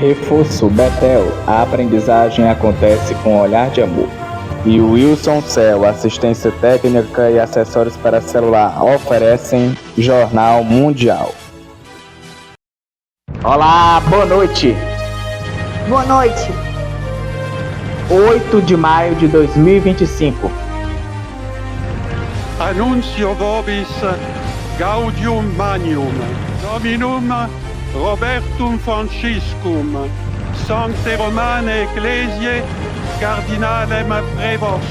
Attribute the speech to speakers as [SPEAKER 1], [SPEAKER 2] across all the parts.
[SPEAKER 1] Reforço Betel, a aprendizagem acontece com olhar de amor. E o Wilson Cell, assistência técnica e acessórios para celular, oferecem Jornal Mundial. Olá, boa noite.
[SPEAKER 2] Boa noite.
[SPEAKER 1] 8 de maio de 2025.
[SPEAKER 3] Annuncio vobis Gaudium Magnum, Dominum Robertum Franciscum, Sancte Romane Ecclesiae, Cardinalem Prevos,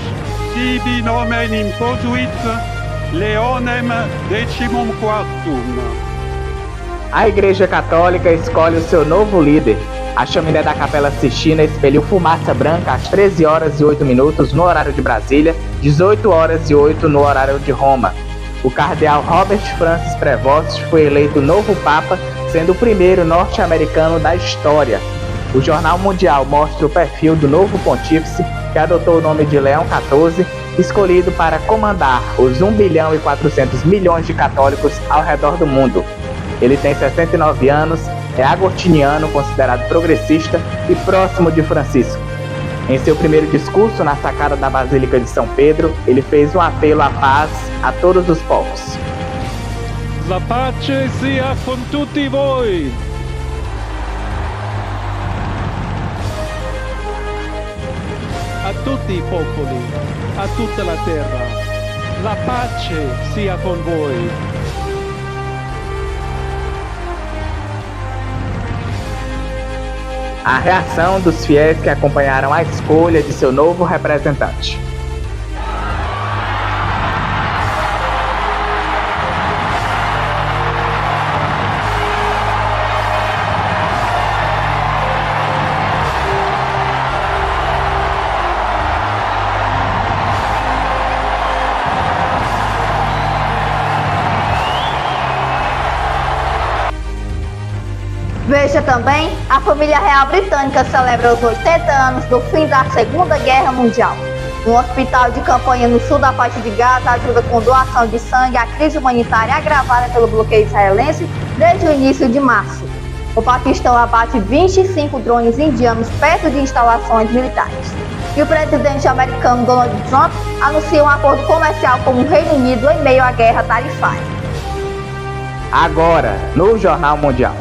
[SPEAKER 3] sibi nomen imposuit, Leonem decimum quartum.
[SPEAKER 1] A Igreja Católica escolhe o seu novo líder. A chaminé da Capela Sistina expeliu fumaça branca às 13 horas e 8 minutos no horário de Brasília, 18 horas e 8 no horário de Roma. O cardeal Robert Francis Prevost foi eleito novo Papa, sendo o primeiro norte-americano da história. O Jornal Mundial mostra o perfil do novo pontífice, que adotou o nome de Leão XIV, escolhido para comandar os 1 bilhão e 400 milhões de católicos ao redor do mundo. Ele tem 69 anos, é agostiniano, considerado progressista e próximo de Francisco. Em seu primeiro discurso na sacada da Basílica de São Pedro, ele fez um apelo à paz a todos os povos.
[SPEAKER 4] La pace sia con tutti voi. A tutti i popoli, a tutta la terra, la pace sia con voi.
[SPEAKER 1] A reação dos fiéis que acompanharam a escolha de seu novo representante.
[SPEAKER 2] Veja também, a família real britânica celebra os 80 anos do fim da Segunda Guerra Mundial. Um hospital de campanha no sul da faixa de Gaza ajuda com doação de sangue à crise humanitária agravada pelo bloqueio israelense desde o início de março. O Paquistão abate 25 drones indianos perto de instalações militares. E o presidente americano Donald Trump anuncia um acordo comercial com o Reino Unido em meio à guerra tarifária.
[SPEAKER 1] Agora, no Jornal Mundial.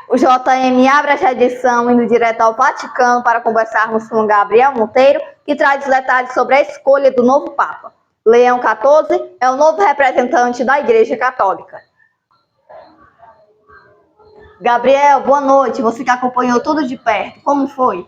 [SPEAKER 2] O JM abre esta edição indo direto ao Vaticano para conversarmos com Gabriel Monteiro, que traz os detalhes sobre a escolha do novo Papa. Leão XIV é o novo representante da Igreja Católica. Gabriel, boa noite. Você que acompanhou tudo de perto, como foi?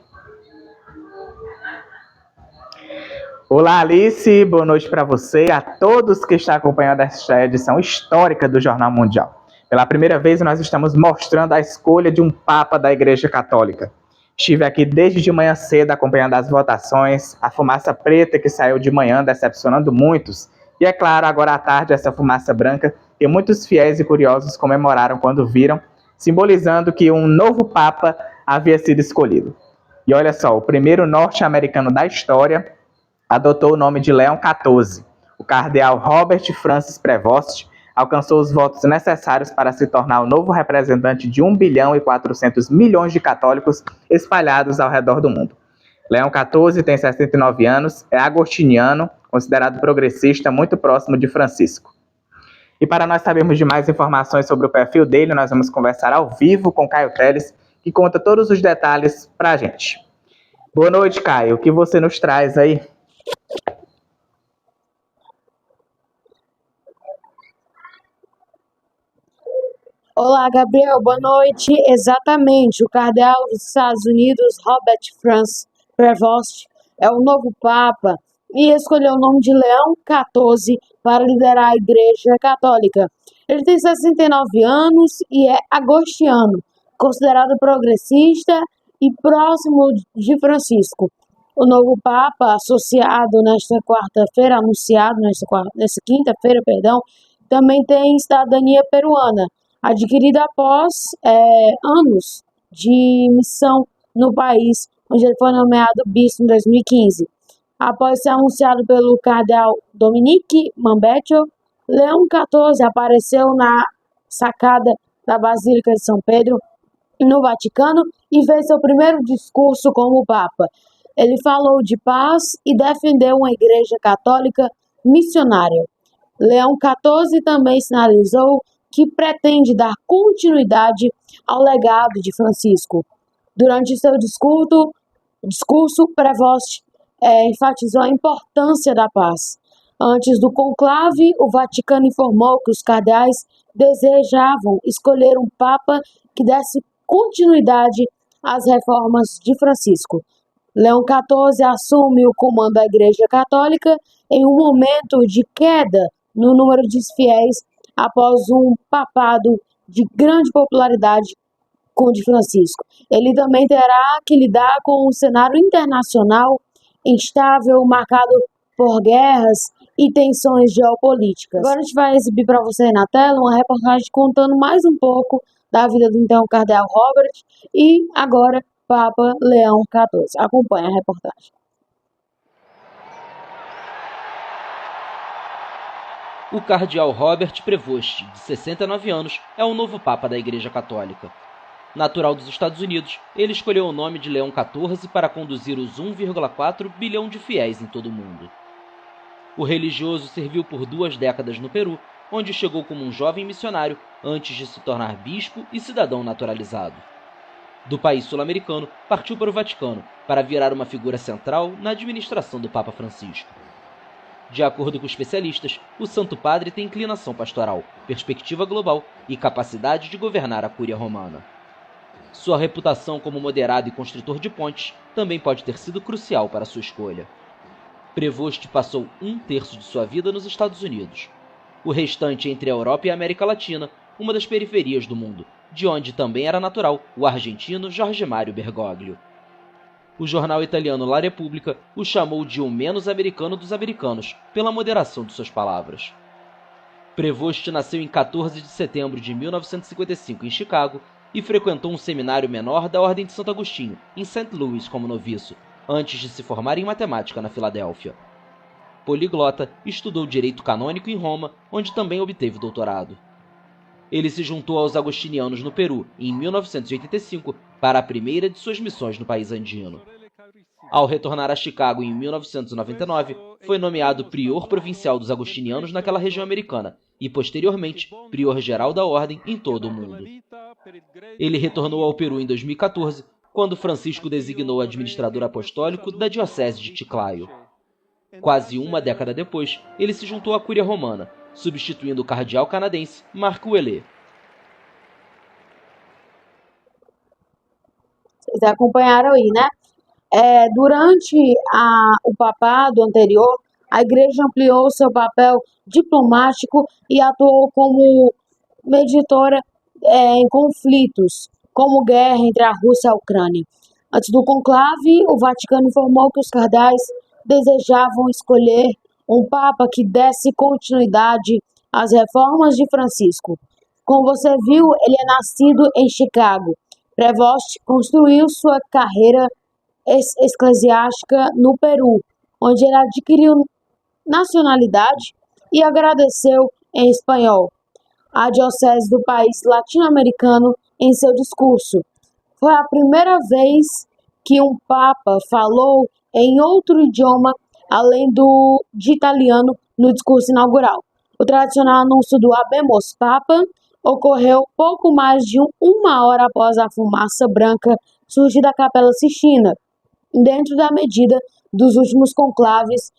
[SPEAKER 1] Olá, Alice. Boa noite para você e a todos que estão acompanhando esta edição histórica do Jornal Mundial. Pela primeira vez, nós estamos mostrando a escolha de um Papa da Igreja Católica. Estive aqui desde de manhã cedo acompanhando as votações, a fumaça preta que saiu de manhã decepcionando muitos. E é claro, agora à tarde, essa fumaça branca que muitos fiéis e curiosos comemoraram quando viram, simbolizando que um novo Papa havia sido escolhido. E olha só, o primeiro norte-americano da história adotou o nome de Leão XIV. O cardeal Robert Francis Prevost alcançou os votos necessários para se tornar o novo representante de 1 bilhão e 400 milhões de católicos espalhados ao redor do mundo. Leão XIV tem 69 anos, é agostiniano, considerado progressista, muito próximo de Francisco. E para nós sabermos de mais informações sobre o perfil dele, nós vamos conversar ao vivo com Caio Teles, que conta todos os detalhes para a gente. Boa noite, Caio. O que você nos traz aí?
[SPEAKER 5] Olá, Gabriel, boa noite. Exatamente, o cardeal dos Estados Unidos, Robert Francis Prevost, é o novo Papa e escolheu o nome de Leão XIV para liderar a Igreja Católica. Ele tem 69 anos e é agostiniano, considerado progressista e próximo de Francisco. O novo Papa, anunciado nesta quinta-feira, também tem cidadania peruana, adquirida após anos de missão no país, onde ele foi nomeado bispo em 2015. Após ser anunciado pelo cardeal Dominique Mambeccio, Leão XIV apareceu na sacada da Basílica de São Pedro, no Vaticano, e fez seu primeiro discurso como Papa. Ele falou de paz e defendeu uma igreja católica missionária. Leão XIV também sinalizou que pretende dar continuidade ao legado de Francisco. Durante seu discurso, Prevost enfatizou a importância da paz. Antes do conclave, o Vaticano informou que os cardeais desejavam escolher um Papa que desse continuidade às reformas de Francisco. Leão XIV assume o comando da Igreja Católica em um momento de queda no número de fiéis após um papado de grande popularidade com o de Francisco. Ele também terá que lidar com um cenário internacional instável, marcado por guerras e tensões geopolíticas. Agora a gente vai exibir para você aí na tela uma reportagem contando mais um pouco da vida do então cardeal Robert e agora Papa Leão XIV. Acompanhe a reportagem.
[SPEAKER 6] O cardeal Robert Prevost, de 69 anos, é o novo Papa da Igreja Católica. Natural dos Estados Unidos, ele escolheu o nome de Leão XIV para conduzir os 1,4 bilhão de fiéis em todo o mundo. O religioso serviu por 2 décadas no Peru, onde chegou como um jovem missionário antes de se tornar bispo e cidadão naturalizado. Do país sul-americano, partiu para o Vaticano para virar uma figura central na administração do Papa Francisco. De acordo com especialistas, o Santo Padre tem inclinação pastoral, perspectiva global e capacidade de governar a Cúria Romana. Sua reputação como moderado e construtor de pontes também pode ter sido crucial para sua escolha. Prevost passou 1/3 de sua vida nos Estados Unidos. O restante entre a Europa e a América Latina, uma das periferias do mundo, de onde também era natural o argentino Jorge Mário Bergoglio. O jornal italiano La Repubblica o chamou de o menos americano dos americanos, pela moderação de suas palavras. Prevost nasceu em 14 de setembro de 1955 em Chicago e frequentou um seminário menor da Ordem de Santo Agostinho, em St. Louis, como noviço, antes de se formar em matemática na Filadélfia. Poliglota, estudou direito canônico em Roma, onde também obteve doutorado. Ele se juntou aos agostinianos no Peru, em 1985, para a primeira de suas missões no país andino. Ao retornar a Chicago em 1999, foi nomeado prior provincial dos agostinianos naquela região americana e, posteriormente, prior-geral da ordem em todo o mundo. Ele retornou ao Peru em 2014, quando Francisco designou o administrador apostólico da diocese de Chiclayo. Quase uma década depois, ele se juntou à Cúria Romana, substituindo o cardeal canadense Marc Ouellet.
[SPEAKER 5] Vocês acompanharam aí, né? Durante o papado anterior, a igreja ampliou seu papel diplomático e atuou como mediadora em conflitos, como guerra entre a Rússia e a Ucrânia. Antes do conclave, o Vaticano informou que os cardeais desejavam escolher um Papa que desse continuidade às reformas de Francisco. Como você viu, ele é nascido em Chicago. Prevost construiu sua carreira eclesiástica no Peru, onde ele adquiriu nacionalidade e agradeceu em espanhol a diocese do país latino-americano em seu discurso. Foi a primeira vez que um Papa falou em outro idioma além de italiano no discurso inaugural. O tradicional anúncio do Habemus Papa ocorreu pouco mais de uma hora após a fumaça branca surgir da Capela Sistina, dentro da medida dos últimos conclaves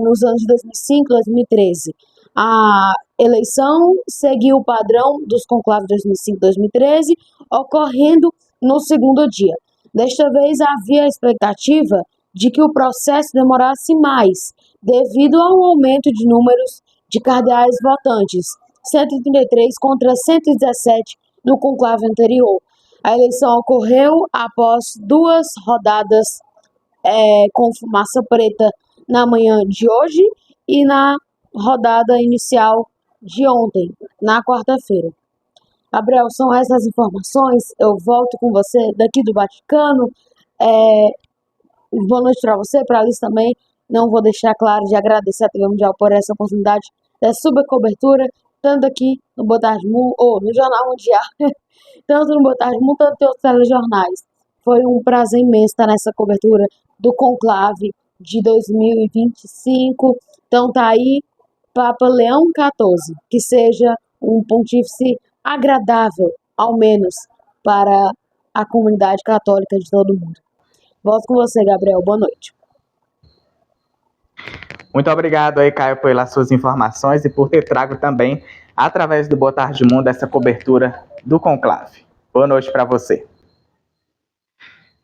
[SPEAKER 5] nos anos de 2005 e 2013. A eleição seguiu o padrão dos conclaves de 2005 e 2013, ocorrendo no segundo dia. Desta vez havia a expectativa de que o processo demorasse mais, devido ao aumento de números de cardeais votantes, 133 contra 117 no conclave anterior. A eleição ocorreu após 2 rodadas com fumaça preta na manhã de hoje e na rodada inicial de ontem, na quarta-feira. Gabriel, são essas informações. Eu volto com você daqui do Vaticano. Boa noite para você, para a Alice também. Não vou deixar claro de agradecer a TV Mundial por essa oportunidade da super cobertura, tanto aqui no Boa Tarde Mundo, ou no Jornal Mundial, tanto no Boa Tarde Mundo, tanto em outros telejornais. Foi um prazer imenso estar nessa cobertura do conclave de 2025. Então tá aí, Papa Leão XIV, que seja um pontífice agradável, ao menos, para a comunidade católica de todo mundo. Volto com você, Gabriel. Boa noite.
[SPEAKER 1] Muito obrigado aí, Caio, pelas suas informações e por ter trago também, através do Boa Tarde Mundo, essa cobertura do conclave. Boa noite para você.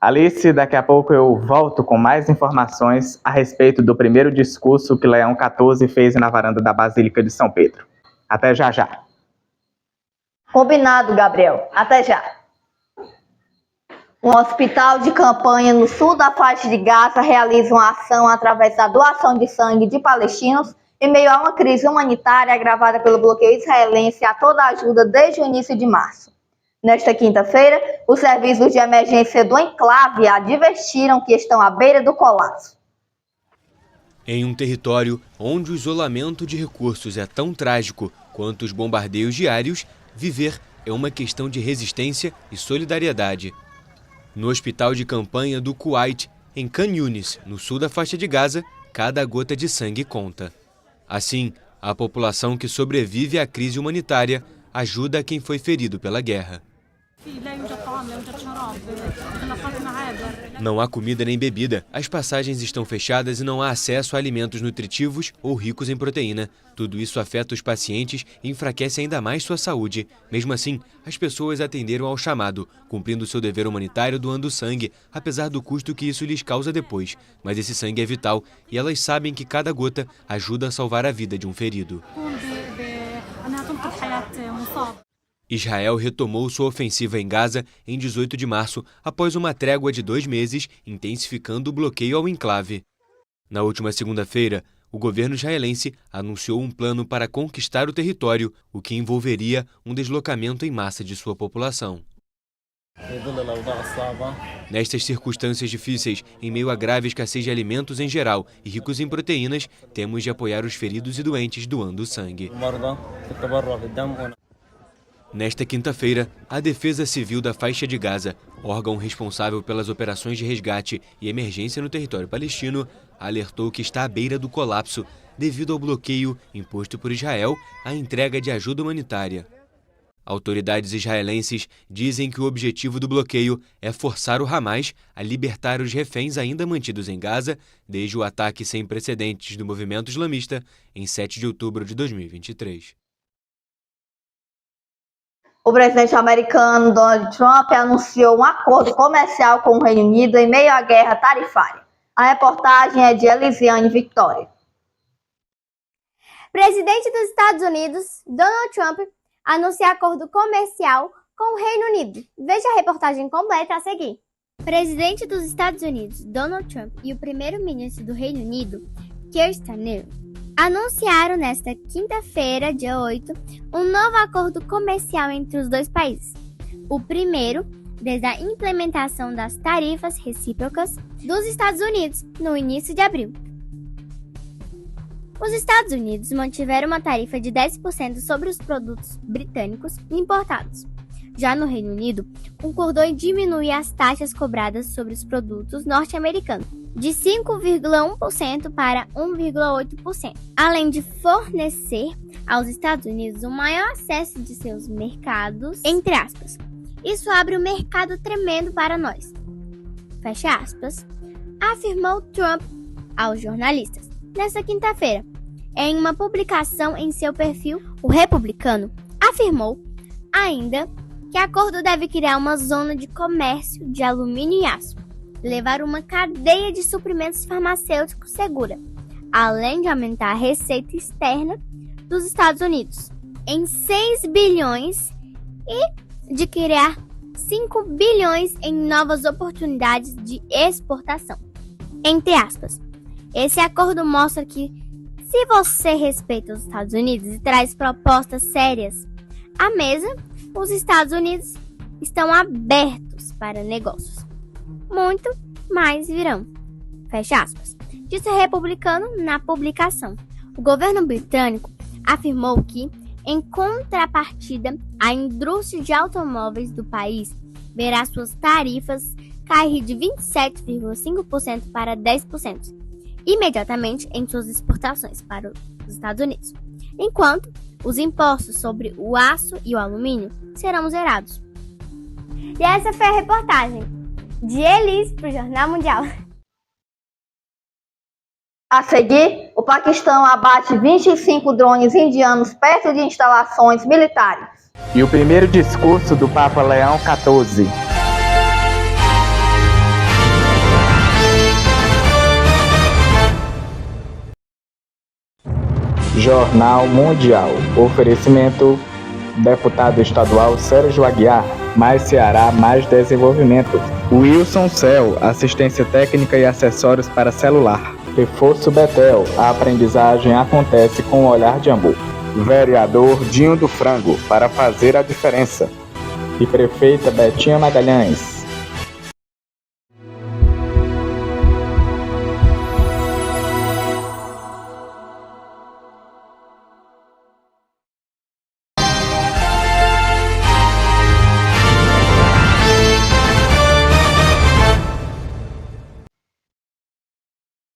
[SPEAKER 1] Alice, daqui a pouco eu volto com mais informações a respeito do primeiro discurso que Leão XIV fez na varanda da Basílica de São Pedro. Até já já.
[SPEAKER 2] Combinado, Gabriel. Até já. Um hospital de campanha no sul da faixa de Gaza realiza uma ação através da doação de sangue de palestinos em meio a uma crise humanitária agravada pelo bloqueio israelense a toda ajuda desde o início de março. Nesta quinta-feira, os serviços de emergência do enclave advertiram que estão à beira do colapso.
[SPEAKER 7] Em um território onde o isolamento de recursos é tão trágico quanto os bombardeios diários, viver é uma questão de resistência e solidariedade. No hospital de campanha do Kuwait, em Khan Yunis, no sul da faixa de Gaza, cada gota de sangue conta. Assim, a população que sobrevive à crise humanitária ajuda quem foi ferido pela guerra. Não há comida nem bebida, as passagens estão fechadas e não há acesso a alimentos nutritivos ou ricos em proteína. Tudo isso afeta os pacientes e enfraquece ainda mais sua saúde. Mesmo assim, as pessoas atenderam ao chamado, cumprindo seu dever humanitário doando sangue, apesar do custo que isso lhes causa depois. Mas esse sangue é vital e elas sabem que cada gota ajuda a salvar a vida de um ferido. Israel retomou sua ofensiva em Gaza em 18 de março, após uma trégua de 2 meses, intensificando o bloqueio ao enclave. Na última segunda-feira, o governo israelense anunciou um plano para conquistar o território, o que envolveria um deslocamento em massa de sua população. Nestas circunstâncias difíceis, em meio à grave escassez de alimentos em geral e ricos em proteínas, temos de apoiar os feridos e doentes doando sangue. Nesta quinta-feira, a Defesa Civil da Faixa de Gaza, órgão responsável pelas operações de resgate e emergência no território palestino, alertou que está à beira do colapso devido ao bloqueio imposto por Israel à entrega de ajuda humanitária. Autoridades israelenses dizem que o objetivo do bloqueio é forçar o Hamas a libertar os reféns ainda mantidos em Gaza desde o ataque sem precedentes do movimento islamista em 7 de outubro de 2023.
[SPEAKER 2] O presidente americano Donald Trump anunciou um acordo comercial com o Reino Unido em meio à guerra tarifária. A reportagem é de Elisiane Victoria.
[SPEAKER 8] Presidente dos Estados Unidos, Donald Trump, anuncia acordo comercial com o Reino Unido. Veja a reportagem completa a seguir. Presidente dos Estados Unidos, Donald Trump, e o primeiro-ministro do Reino Unido, Keir Starmer, anunciaram nesta quinta-feira, dia 8, um novo acordo comercial entre os dois países. O primeiro, desde a implementação das tarifas recíprocas dos Estados Unidos no início de abril. Os Estados Unidos mantiveram uma tarifa de 10% sobre os produtos britânicos importados. Já no Reino Unido, concordou em diminuir as taxas cobradas sobre os produtos norte-americanos, de 5,1% para 1,8%, além de fornecer aos Estados Unidos um maior acesso de seus mercados, entre aspas. Isso abre um mercado tremendo para nós, fecha aspas, afirmou Trump aos jornalistas. Nesta quinta-feira, em uma publicação em seu perfil, o republicano afirmou ainda que o acordo deve criar uma zona de comércio de alumínio e aço, levar uma cadeia de suprimentos farmacêuticos segura, além de aumentar a receita externa dos Estados Unidos em 6 bilhões e de criar 5 bilhões em novas oportunidades de exportação. Entre aspas. Esse acordo mostra que, se você respeita os Estados Unidos e traz propostas sérias à mesa, os Estados Unidos estão abertos para negócios. Muito mais virão. Fecha aspas. Disse o republicano na publicação. O governo britânico afirmou que, em contrapartida, a indústria de automóveis do país verá suas tarifas cair de 27,5% para 10%, imediatamente em suas exportações para os Estados Unidos, enquanto os impostos sobre o aço e o alumínio serão zerados. E essa foi a reportagem de Elis para o Jornal Mundial.
[SPEAKER 2] A seguir, o Paquistão abate 25 drones indianos perto de instalações militares.
[SPEAKER 1] E o primeiro discurso do Papa Leão XIV. Jornal Mundial. Oferecimento: deputado estadual Sérgio Aguiar. Mais Ceará, mais desenvolvimento. Wilson Cell, assistência técnica e acessórios para celular. Reforço Betel, a aprendizagem acontece com o olhar de Ambu. Vereador Dinho do Frango, para fazer a diferença. E prefeita Betinha Magalhães.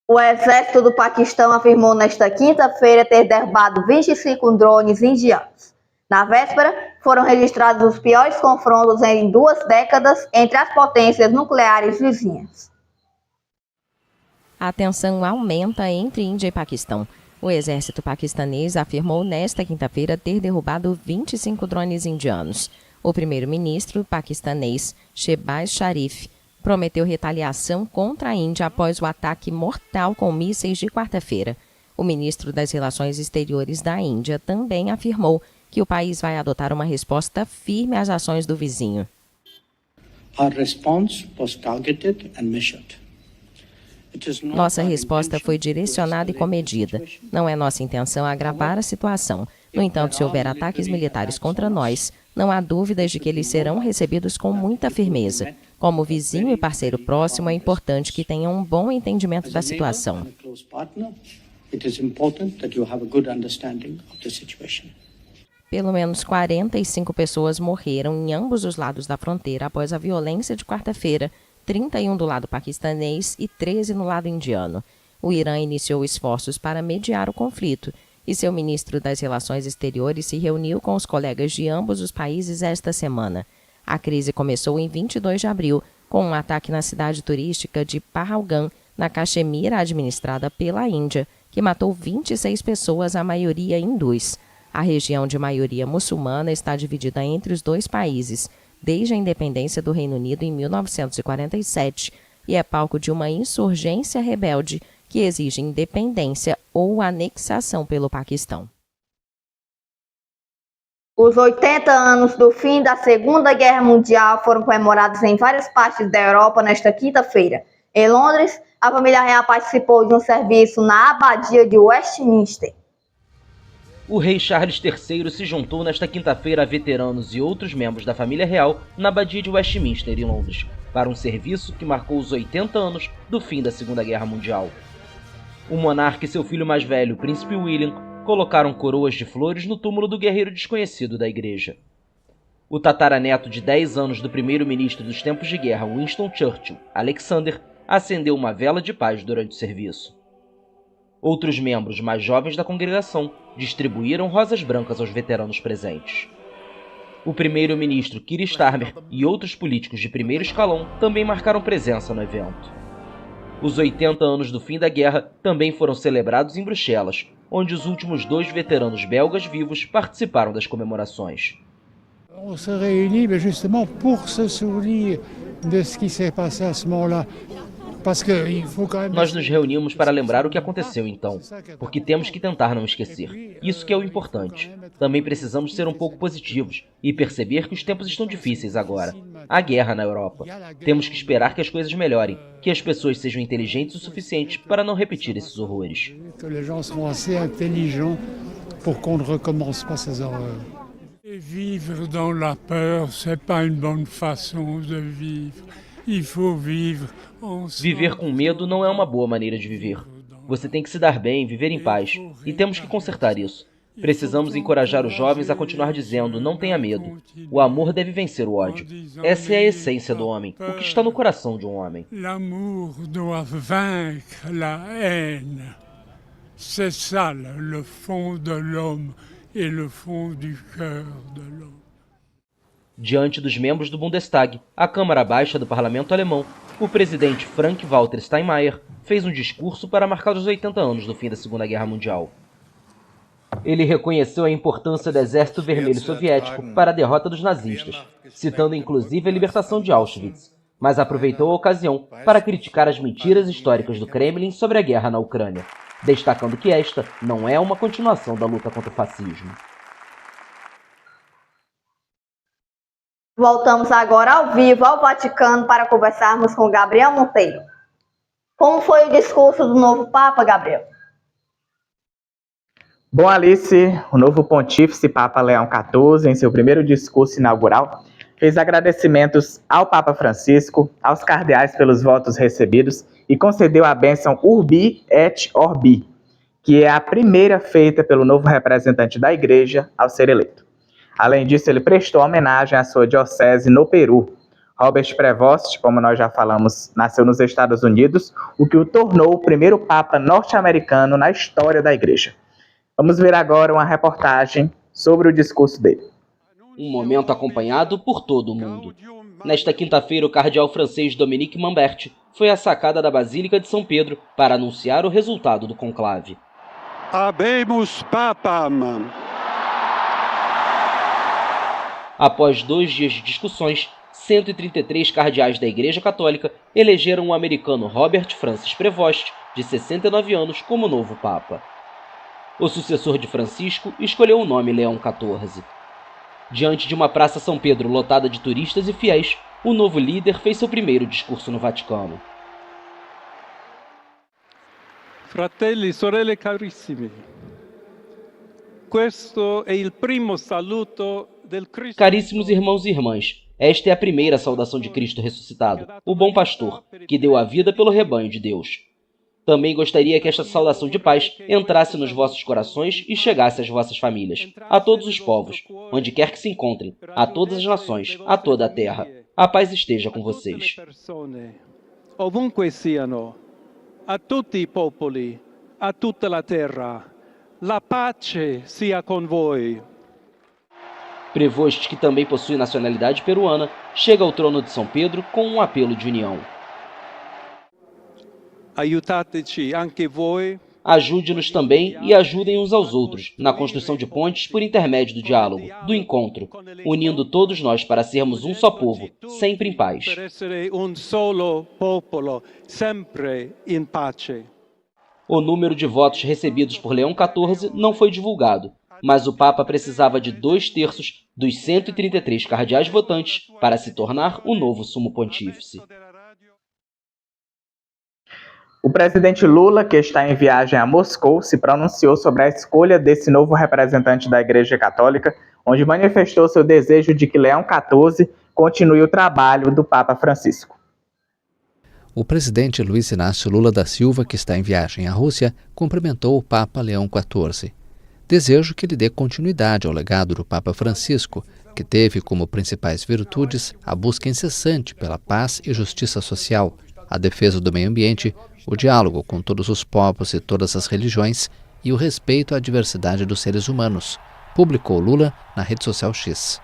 [SPEAKER 2] O exército do Paquistão afirmou nesta quinta-feira ter derrubado 25 drones indianos. Na véspera, foram registrados os piores confrontos em 2 décadas entre as potências nucleares vizinhas.
[SPEAKER 9] A tensão aumenta entre Índia e Paquistão. O exército paquistanês afirmou nesta quinta-feira ter derrubado 25 drones indianos. O primeiro-ministro paquistanês, Shehbaz Sharif, prometeu retaliação contra a Índia após o ataque mortal com mísseis de quarta-feira. O ministro das Relações Exteriores da Índia também afirmou que o país vai adotar uma resposta firme às ações do vizinho. Nossa resposta foi direcionada e comedida. Não é nossa intenção agravar a situação. No entanto, se houver ataques militares contra nós, não há dúvidas de que eles serão recebidos com muita firmeza. Como vizinho e parceiro próximo, é importante que tenham um bom entendimento da situação. Pelo menos 45 pessoas morreram em ambos os lados da fronteira após a violência de quarta-feira, 31 do lado paquistanês e 13 no lado indiano. O Irã iniciou esforços para mediar o conflito e seu ministro das Relações Exteriores se reuniu com os colegas de ambos os países esta semana. A crise começou em 22 de abril, com um ataque na cidade turística de Pahalgam, na Caxemira, administrada pela Índia, que matou 26 pessoas, a maioria hindus. A região de maioria muçulmana está dividida entre os dois países, desde a independência do Reino Unido em 1947, e é palco de uma insurgência rebelde que exige independência ou anexação pelo Paquistão.
[SPEAKER 2] Os 80 anos do fim da Segunda Guerra Mundial foram comemorados em várias partes da Europa nesta quinta-feira. Em Londres, a família real participou de um serviço na Abadia de Westminster.
[SPEAKER 6] O rei Charles III se juntou nesta quinta-feira a veteranos e outros membros da família real na Abadia de Westminster, em Londres, para um serviço que marcou os 80 anos do fim da Segunda Guerra Mundial. O monarca e seu filho mais velho, o príncipe William, colocaram coroas de flores no túmulo do guerreiro desconhecido da igreja. O tataraneto de 10 anos do primeiro-ministro dos tempos de guerra, Winston Churchill, Alexander, acendeu uma vela de paz durante o serviço. Outros membros mais jovens da congregação distribuíram rosas brancas aos veteranos presentes. O primeiro-ministro Keir Starmer e outros políticos de primeiro escalão também marcaram presença no evento. Os 80 anos do fim da guerra também foram celebrados em Bruxelas, onde os últimos 2 veteranos belgas vivos participaram das comemorações.
[SPEAKER 10] On se réunit justement pour se souvenir de ce qui s'est passé à ce moment-là.
[SPEAKER 6] Nós nos reunimos para lembrar o que aconteceu então, porque temos que tentar não esquecer. Isso que é o importante. Também precisamos ser um pouco positivos e perceber que os tempos estão difíceis agora, a guerra na Europa. Temos que esperar que as coisas melhorem, que as pessoas sejam inteligentes o suficiente para não repetir esses horrores.
[SPEAKER 10] Que les gens seront assez intelligents pour qu'on ne recommence pas ces horreurs. Vivre dans la peur, c'est pas une bonne façon de vivre. Il faut vivre ensemble.
[SPEAKER 6] Viver com medo não é uma boa maneira de viver. Você tem que se dar bem, viver em paz, e temos que consertar isso. Precisamos encorajar os jovens a continuar dizendo, não tenha medo. O amor deve vencer o ódio. Essa é a essência do homem, o que está no coração de um homem.
[SPEAKER 10] L'amour doit vaincre la haine. C'est ça le fond de l'homme et le fond du cœur de l'homme.
[SPEAKER 6] Diante dos membros do Bundestag, a Câmara Baixa do Parlamento Alemão, o presidente Frank-Walter Steinmeier fez um discurso para marcar os 80 anos do fim da Segunda Guerra Mundial. Ele reconheceu a importância do Exército Vermelho Soviético para a derrota dos nazistas, citando inclusive a libertação de Auschwitz, mas aproveitou a ocasião para criticar as mentiras históricas do Kremlin sobre a guerra na Ucrânia, destacando que esta não é uma continuação da luta contra o fascismo.
[SPEAKER 2] Voltamos agora ao vivo ao Vaticano para conversarmos com Gabriel Monteiro. Como foi o discurso do novo Papa, Gabriel?
[SPEAKER 1] Bom, Alice, o novo pontífice Papa Leão XIV, em seu primeiro discurso inaugural, fez agradecimentos ao Papa Francisco, aos cardeais pelos votos recebidos e concedeu a bênção Urbi et Orbi, que é a primeira feita pelo novo representante da Igreja ao ser eleito. Além disso, ele prestou homenagem à sua diocese no Peru. Robert Prevost, como nós já falamos, nasceu nos Estados Unidos, o que o tornou o primeiro Papa norte-americano na história da Igreja. Vamos ver agora uma reportagem sobre o discurso dele.
[SPEAKER 6] Um momento acompanhado por todo o mundo. Nesta quinta-feira, o cardeal francês Dominique Mambert foi à sacada da Basílica de São Pedro para anunciar o resultado do conclave.
[SPEAKER 3] Habemus Papam.
[SPEAKER 6] Após 2 dias de discussões, 133 cardeais da Igreja Católica elegeram o americano Robert Francis Prevost, de 69 anos, como novo Papa. O sucessor de Francisco escolheu o nome Leão XIV. Diante de uma Praça São Pedro lotada de turistas e fiéis, o novo líder fez seu primeiro discurso no Vaticano.
[SPEAKER 4] Fratelli, sorelle carissimi, questo è il primo saluto del Cristo.
[SPEAKER 6] Caríssimos irmãos e irmãs, esta é a primeira saudação de Cristo ressuscitado, o bom pastor, que deu a vida pelo rebanho de Deus. Também gostaria que esta saudação de paz entrasse nos vossos corações e chegasse às vossas famílias, a todos os povos, onde quer que se encontrem, a todas as nações, a toda a terra. A paz esteja com vocês.
[SPEAKER 4] Ovunque siano, a tutti i popoli, a tutta la terra, la pace sia con voi.
[SPEAKER 6] Prevost, que também possui nacionalidade peruana, chega ao trono de São Pedro com um apelo de união.
[SPEAKER 4] Aiutateci anche voi.
[SPEAKER 6] Ajude-nos também e ajudem uns aos outros na construção de pontes por intermédio do diálogo, do encontro, unindo todos nós para sermos um só povo, sempre em paz.
[SPEAKER 4] Per essere un solo popolo, sempre in pace.
[SPEAKER 6] O número de votos recebidos por Leão XIV não foi divulgado, mas o Papa precisava de 2/3 dos 133 cardeais votantes para se tornar o novo sumo pontífice.
[SPEAKER 1] O presidente Lula, que está em viagem a Moscou, se pronunciou sobre a escolha desse novo representante da Igreja Católica, onde manifestou seu desejo de que Leão XIV continue o trabalho do Papa Francisco.
[SPEAKER 11] O presidente Luiz Inácio Lula da Silva, que está em viagem à Rússia, cumprimentou o Papa Leão XIV. Desejo que ele dê continuidade ao legado do Papa Francisco, que teve como principais virtudes a busca incessante pela paz e justiça social, a defesa do meio ambiente, o diálogo com todos os povos e todas as religiões e o respeito à diversidade dos seres humanos, publicou Lula na rede social X.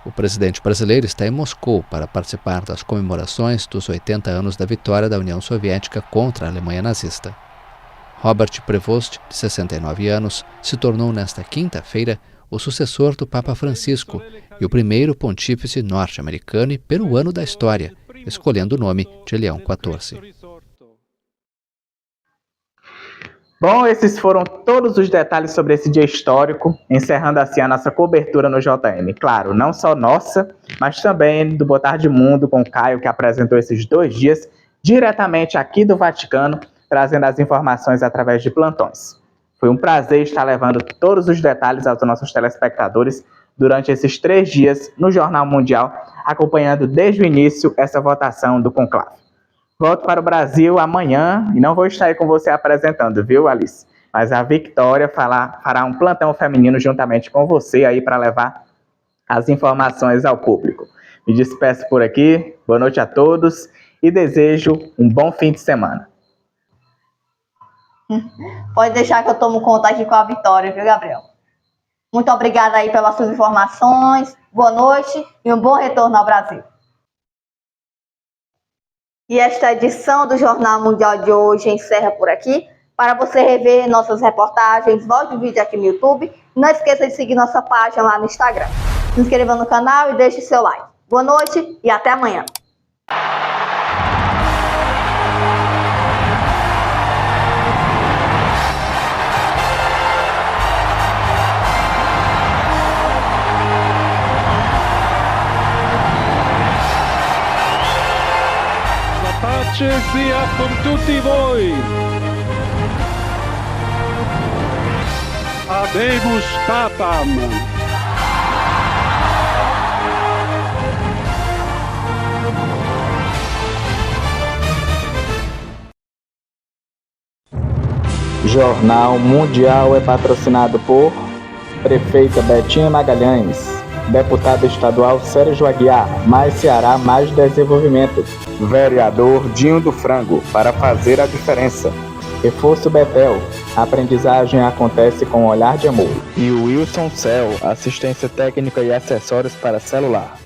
[SPEAKER 11] O presidente brasileiro está em Moscou para participar das comemorações dos 80 anos da vitória da União Soviética contra a Alemanha nazista. Robert Prevost, de 69 anos, se tornou nesta quinta-feira o sucessor do Papa Francisco e o primeiro pontífice norte-americano e peruano da história, escolhendo o nome de Leão XIV.
[SPEAKER 1] Bom, esses foram todos os detalhes sobre esse dia histórico, encerrando assim a nossa cobertura no JM. Claro, não só nossa, mas também do Boa Tarde Mundo com o Caio, que apresentou esses 2 dias diretamente aqui do Vaticano, trazendo as informações através de plantões. Foi um prazer estar levando todos os detalhes aos nossos telespectadores durante esses 3 dias no Jornal Mundial, acompanhando desde o início essa votação do conclave. Volto para o Brasil amanhã e não vou estar aí com você apresentando, viu, Alice? Mas a Victória fará um plantão feminino juntamente com você aí para levar as informações ao público. Me despeço por aqui, boa noite a todos e desejo um bom fim de semana.
[SPEAKER 2] Pode deixar que eu tomo conta aqui com a Vitória, viu, Gabriel? Muito obrigada aí pelas suas informações, boa noite e um bom retorno ao Brasil. E esta edição do Jornal Mundial de hoje encerra por aqui. Para você rever nossas reportagens, volte o vídeo aqui no YouTube. Não esqueça de seguir nossa página lá no Instagram. Se inscreva no canal e deixe seu like. Boa noite e até amanhã.
[SPEAKER 4] Pace sia con tutti voi.
[SPEAKER 3] Habemus Papam.
[SPEAKER 1] Jornal Mundial é patrocinado por Prefeita Betinha Magalhães, Deputado Estadual Sérgio Aguiar, Mais Ceará, Mais Desenvolvimento, Vereador Dinho do Frango, para fazer a diferença. Reforço Betel, aprendizagem acontece com um olhar de amor. E o Wilson Cell, assistência técnica e acessórios para celular.